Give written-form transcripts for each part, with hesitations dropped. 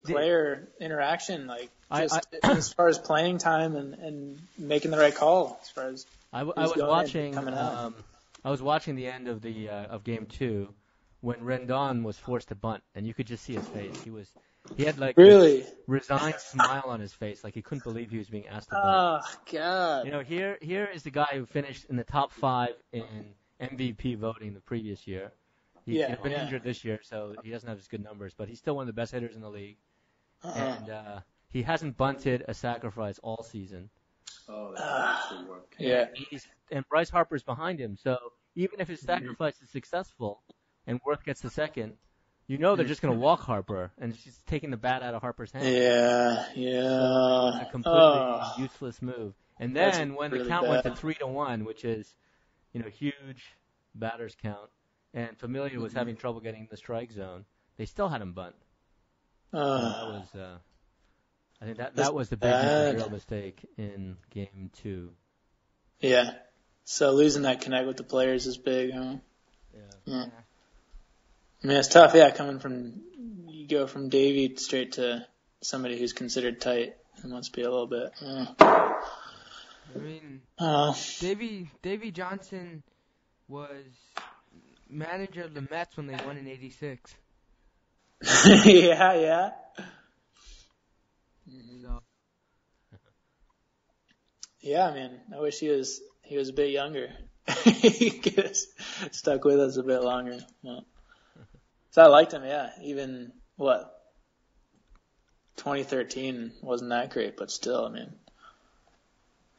player interaction, like as far as playing time and making the right call as far as I was watching I was watching the end of the of game 2 when Rendon was forced to bunt, and you could just see his face. He had like really a resigned smile on his face, like he couldn't believe he was being asked to bunt. Oh God! You know, here is the guy who finished in the top 5 in MVP voting the previous year. He's been injured this year, so he doesn't have as good numbers, but he's still one of the best hitters in the league. And he hasn't bunted a sacrifice all season. Oh, that's good work. Yeah. And Bryce Harper's behind him, so even if his sacrifice is successful and Worth gets the second, you know they're just going to walk Harper, and it's just taking the bat out of Harper's hand. Yeah. So it's a completely useless move. And then when the count went to 3-1, which is, huge batters count, and Familia was having trouble getting in the strike zone, they still had him bunt. I think that was the big managerial mistake in game 2. Yeah. So losing that connect with the players is big, huh? Yeah. I mean, it's tough, you go from Davey straight to somebody who's considered tight. It must be a little bit. I mean, Davey Johnson was manager of the Mets when they won in '86. Yeah. So. Yeah, I mean, I wish he was a bit younger. He could have stuck with us a bit longer. Yeah. So I liked him, yeah. Even 2013 wasn't that great, but still, I mean,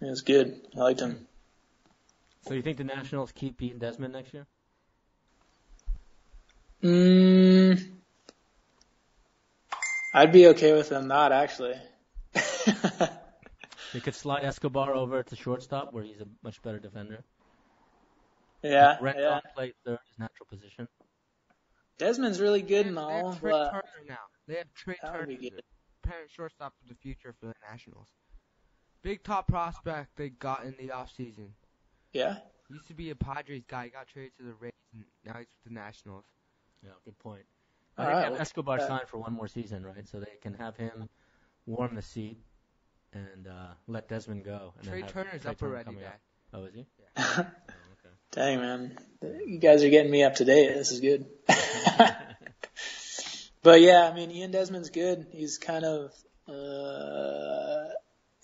it was good. I liked him. So you think the Nationals keep beating Desmond next year? I'd be okay with them not, actually. They could slide Escobar over to shortstop, where he's a much better defender. Yeah. Rendon played third, his natural position. Desmond's really good and They all, have Trey but Turner now. They have Trey Turner, be the good. apparent shortstop of the future for the Nationals. Big top prospect they got in the offseason. Yeah. Used to be a Padres guy. He got traded to the Rays, and now he's with the Nationals. Yeah, good point. All I think right, they have well, Escobar signed for one more season, right? So they can have him warm the seat and let Desmond go. And Trey Turner's up already, coming Dad. up. Oh, is he? Yeah. Oh, okay. Dang, man. You guys are getting me up to date. This is good. But, yeah, I mean, Ian Desmond's good. He's kind of,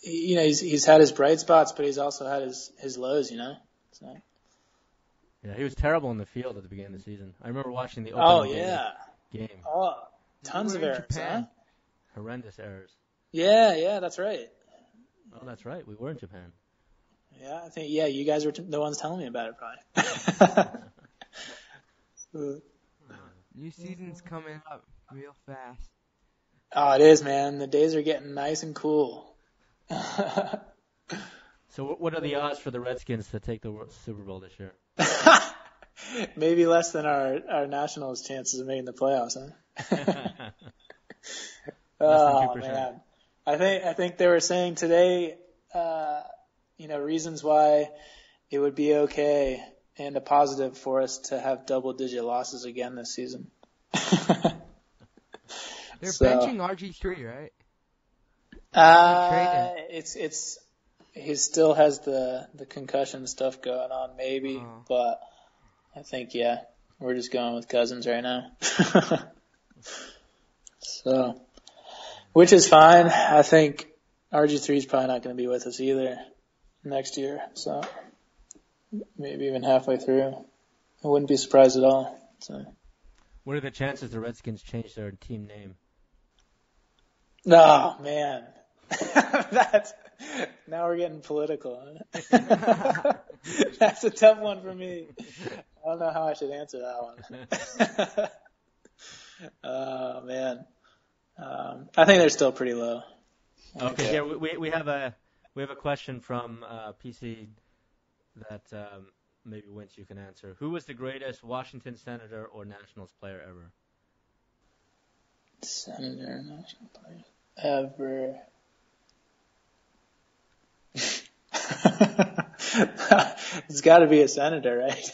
he's had his bright spots, but he's also had his lows, So. Yeah, he was terrible in the field at the beginning of the season. I remember watching the opening game. Oh, tons of errors, huh? Horrendous errors. Yeah, that's right. Oh, that's right. We were in Japan. Yeah, I think, you guys were the ones telling me about it, probably. New season's coming up real fast. Oh, it is, man. The days are getting nice and cool. So what are the odds for the Redskins to take the Super Bowl this year? Maybe less than our Nationals' chances of making the playoffs, huh? Oh, man. I think they were saying today, reasons why it would be okay and a positive for us to have double-digit losses again this season. They're benching RG3, right? He still has the concussion stuff going on, maybe, but I think we're just going with Cousins right now. So, which is fine. I think RG3 is probably not going to be with us either next year, so maybe even halfway through. I wouldn't be surprised at all. So. What are the chances the Redskins change their team name? Oh, man. Now we're getting political. Huh? That's a tough one for me. I don't know how I should answer that one. Oh, man. I think they're still pretty low. Okay, here we have a question from PC that maybe Wince you can answer. Who was the greatest Washington Senator or Nationals player ever? Senator, National player ever. It's got to be a senator, right?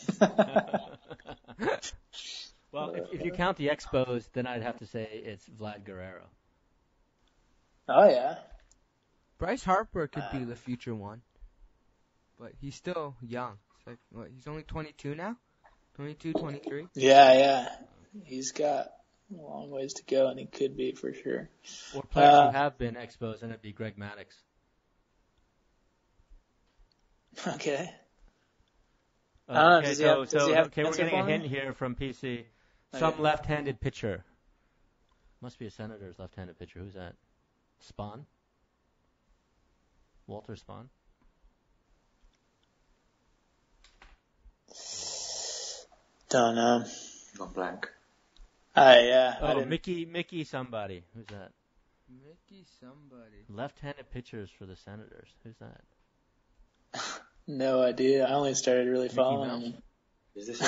Well, if you count the Expos, then I'd have to say it's Vlad Guerrero. Oh yeah. Bryce Harper could be the future one, but he's still young. It's like, what, he's only 22 now? 22, 23? Yeah. He's got a long ways to go, and he could be for sure. Or players who have been exposed, and it'd be Greg Maddux. Okay. Okay, we're getting a hint here from PC. Some left-handed pitcher. Must be a Senators left-handed pitcher. Who's that? Spahn? Walter Spahn? Don't know. Gone blank. Yeah. Oh, Mickey somebody. Who's that? Mickey somebody. Left-handed pitchers for the Senators. Who's that? No idea. I only started really following him. Is this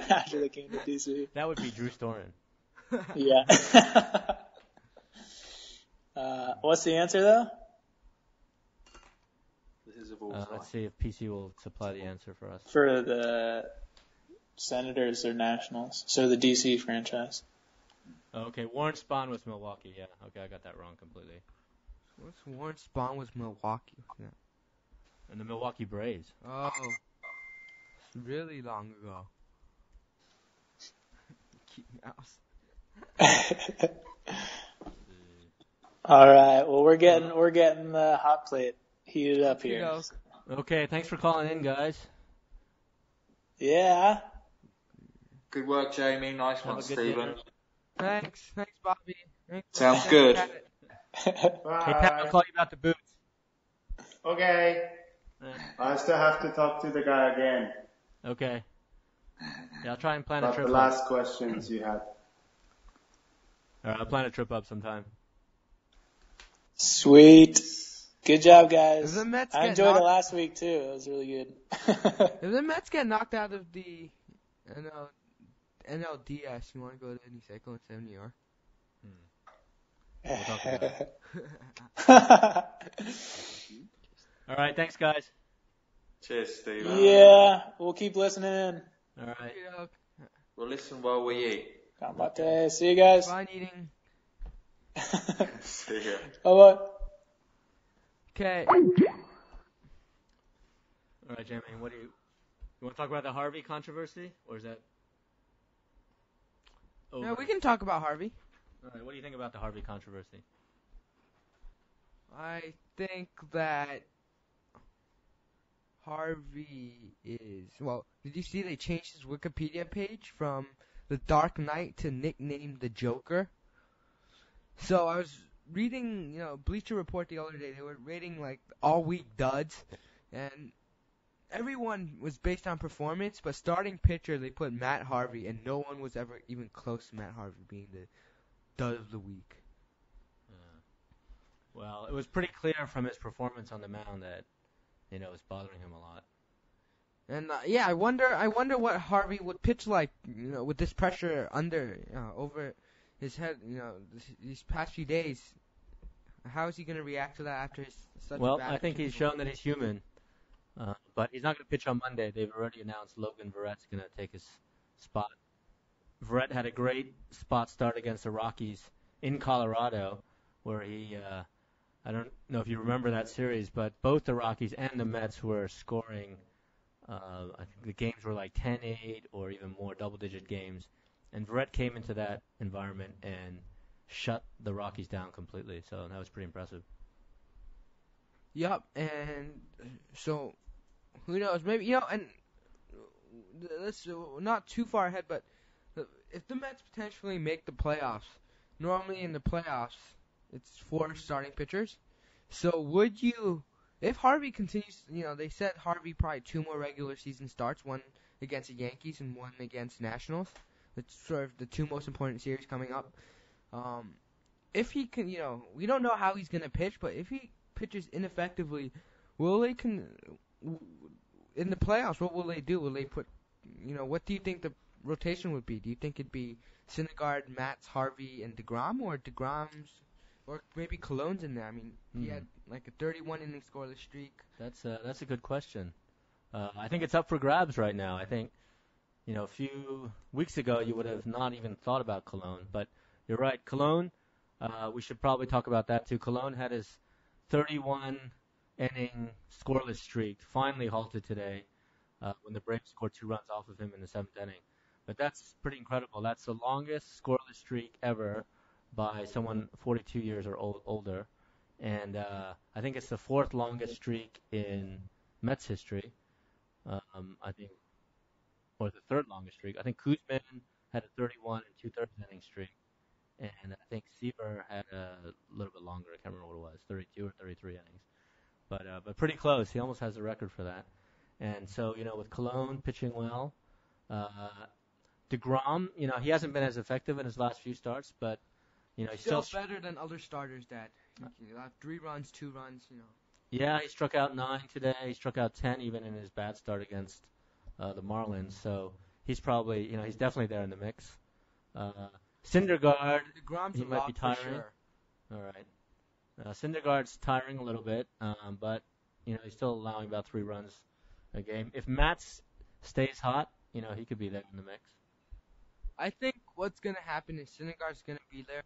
after they came to DC? That would be Drew Storen. Yeah. What's the answer, though? This is of all time. Let's see if PC will supply the answer for us. For the Senators or Nationals. So the DC franchise. Okay, Warren Spahn was Milwaukee. Yeah, okay, I got that wrong completely. What's Warren Spahn was Milwaukee? Yeah. And the Milwaukee Braves. Oh, it's really long ago. Keep Mouse. All right. Well, we're getting the hot plate heated up here. Okay, thanks for calling in, guys. Yeah. Good work, Jamie. Nice one, Stephen. Thanks, Bobby. Sounds good. Hey, Pat, I'll call you about the boots. Okay. I still have to talk to the guy again. Okay. Yeah, I'll try and plan a About trip the up. last questions you had. All right, I'll plan a trip up sometime. Sweet. Good job, guys. If the Mets I enjoyed it last week, too. It was really good. If the Mets get knocked out of the NLDS, you want to go to any cycle instead of New York? We'll talk about it. All right, thanks, guys. Cheers, Stephen. Yeah, we'll keep listening. All right. We'll listen while we eat. Kamate. See you guys. Fine eating. See ya. Bye-bye. Okay. All right, Jamie, you want to talk about the Harvey controversy, or is that over? No, we can talk about Harvey. All right, what do you think about the Harvey controversy? I think that Harvey is... Well, did you see they changed his Wikipedia page from The Dark Knight to nickname the Joker? So I was reading, Bleacher Report the other day. They were rating, all-week duds. And everyone was based on performance, but starting pitcher, they put Matt Harvey, and no one was ever even close to Matt Harvey being the dud of the week. Well, it was pretty clear from his performance on the mound that, it was bothering him a lot. And I wonder what Harvey would pitch like, with this pressure over his head, these past few days. How is he going to react to that after such a bad I think he's shown that he's human, but he's not going to pitch on Monday. They've already announced Logan Verrett's going to take his spot. Verrett had a great spot start against the Rockies in Colorado, where he, I don't know if you remember that series, but both the Rockies and the Mets were scoring. I think the games were like 10-8 or even more double-digit games. And Verrett came into that environment and shut the Rockies down completely. So that was pretty impressive. Yep, and so who knows? Maybe, and let's not too far ahead, but if the Mets potentially make the playoffs, normally in the playoffs, it's 4 starting pitchers. So would you, if Harvey continues, they said Harvey probably 2 more regular season starts, 1 against the Yankees and 1 against Nationals. It's sort of the 2 most important series coming up. If he can, we don't know how he's going to pitch, but if he pitches ineffectively, in the playoffs, what will they do? Will they put, what do you think the rotation would be? Do you think it'd be Syndergaard, Matz, Harvey, and DeGrom, or DeGrom's, or maybe Cologne's in there? I mean, he had like a 31-inning scoreless streak. That's a good question. I think it's up for grabs right now. I think, a few weeks ago you would have not even thought about Cologne, but you're right. Cologne We should probably talk about that too. Cologne had his 31-inning scoreless streak finally halted today when the Braves scored 2 runs off of him in the 7th inning. But that's pretty incredible. That's the longest scoreless streak ever by someone 42 years or older. And I think it's the 4th longest streak in Mets history. I think, or the 3rd longest streak. I think Kuzmin had a 31 and 2/3 inning streak. And I think Seaver had a little bit longer. I can't remember what it was, 32 or 33 innings. But pretty close. He almost has the record for that. And so, with Cologne pitching well, DeGrom, he hasn't been as effective in his last few starts, but, he's still better than other starters that 3 runs, 2 runs, Yeah, he struck out 9 today. He struck out 10 even in his bad start against the Marlins. So he's probably, he's definitely there in the mix. Syndergaard, he might be tiring. Sure. All right. Syndergaard's tiring a little bit, but, he's still allowing about 3 runs a game. If Matz stays hot, he could be there in the mix. I think what's going to happen is Syndergaard's going to be there.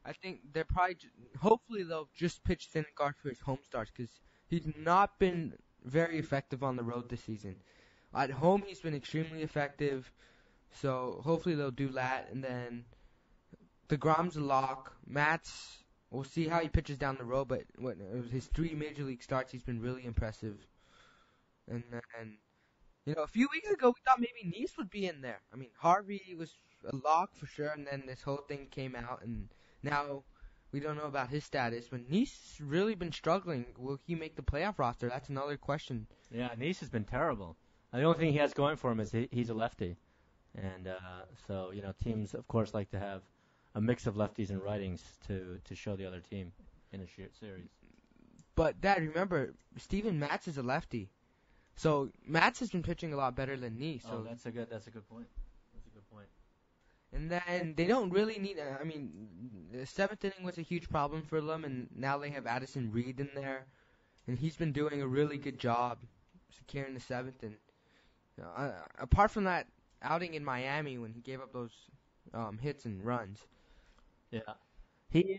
I think they're probably, hopefully they'll just pitch Syndergaard for his home starts because he's not been very effective on the road this season. At home, he's been extremely effective, so hopefully they'll do that. And then DeGrom's a lock. Matz, we'll see how he pitches down the road, but his 3 major league starts, he's been really impressive. And a few weeks ago, we thought maybe Nice would be in there. I mean, Harvey was a lock for sure, and then this whole thing came out, and now we don't know about his status. But Nice really been struggling. Will he make the playoff roster? That's another question. Yeah, Nice has been terrible. The only thing he has going for him is he's a lefty. And so, teams, of course, like to have a mix of lefties and rightings to show the other team in a series. But, Dad, remember, Steven Matz is a lefty. So Matz has been pitching a lot better than Nice. So that's a good point. And then they don't really need. I mean, the 7th inning was a huge problem for them, and now they have Addison Reed in there, and he's been doing a really good job securing the 7th. And apart from that outing in Miami when he gave up those hits and runs, yeah, he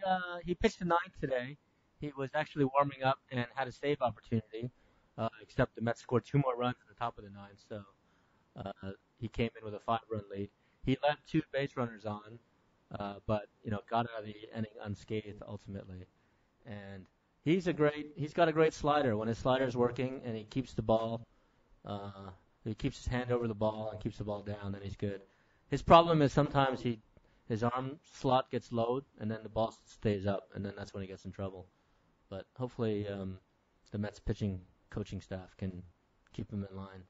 pitched the 9th today. He was actually warming up and had a save opportunity. Except the Mets scored 2 more runs at the top of the 9th, so he came in with a 5-run lead. He left 2 base runners on, but got out of the inning unscathed ultimately. And he's got a great slider. When his slider's working and he keeps the ball, he keeps his hand over the ball and keeps the ball down, then he's good. His problem is sometimes his arm slot gets low and then the ball stays up, and then that's when he gets in trouble. But hopefully the Mets coaching staff can keep him in line.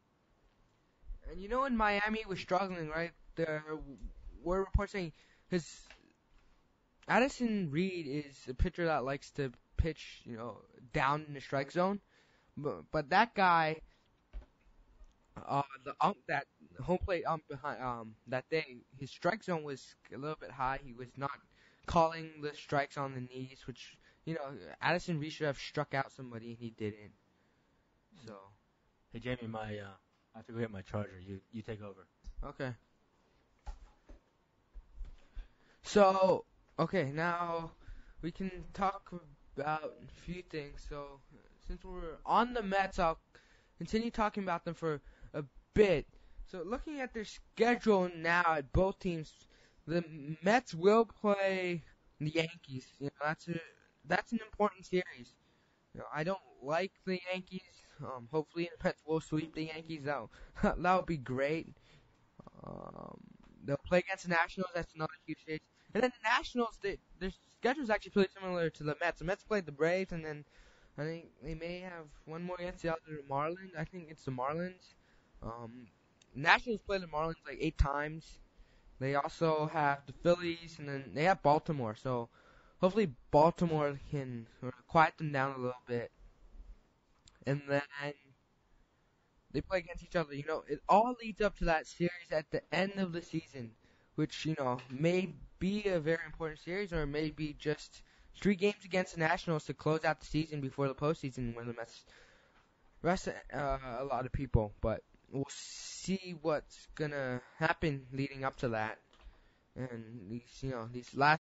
And in Miami was struggling, right? There were reports saying because Addison Reed is a pitcher that likes to pitch, down in the strike zone, but that guy, that home plate behind that day, his strike zone was a little bit high. He was not calling the strikes on the knees, which Addison Reed should have struck out somebody, and he didn't. So, hey Jamie, I have to go get my charger. You take over. Okay. So, okay, now we can talk about a few things. So, since we're on the Mets, I'll continue talking about them for a bit. So, looking at their schedule now at both teams, the Mets will play the Yankees. That's an important series. I don't like the Yankees. Hopefully the Mets will sweep the Yankees. That would be great. They'll play against the Nationals. That's another huge series. And then the Nationals, their schedule is actually pretty similar to the Mets. The Mets played the Braves, and then I think they may have one more against the other Marlins. I think it's the Marlins. Nationals play the Marlins like 8 times. They also have the Phillies, and then they have Baltimore. So hopefully Baltimore can quiet them down a little bit. And then they play against each other. It all leads up to that series at the end of the season, which, may be a very important series, or may be just 3 games against the Nationals to close out the season before the postseason when the Mets rest a lot of people. But we'll see what's going to happen leading up to that. And these last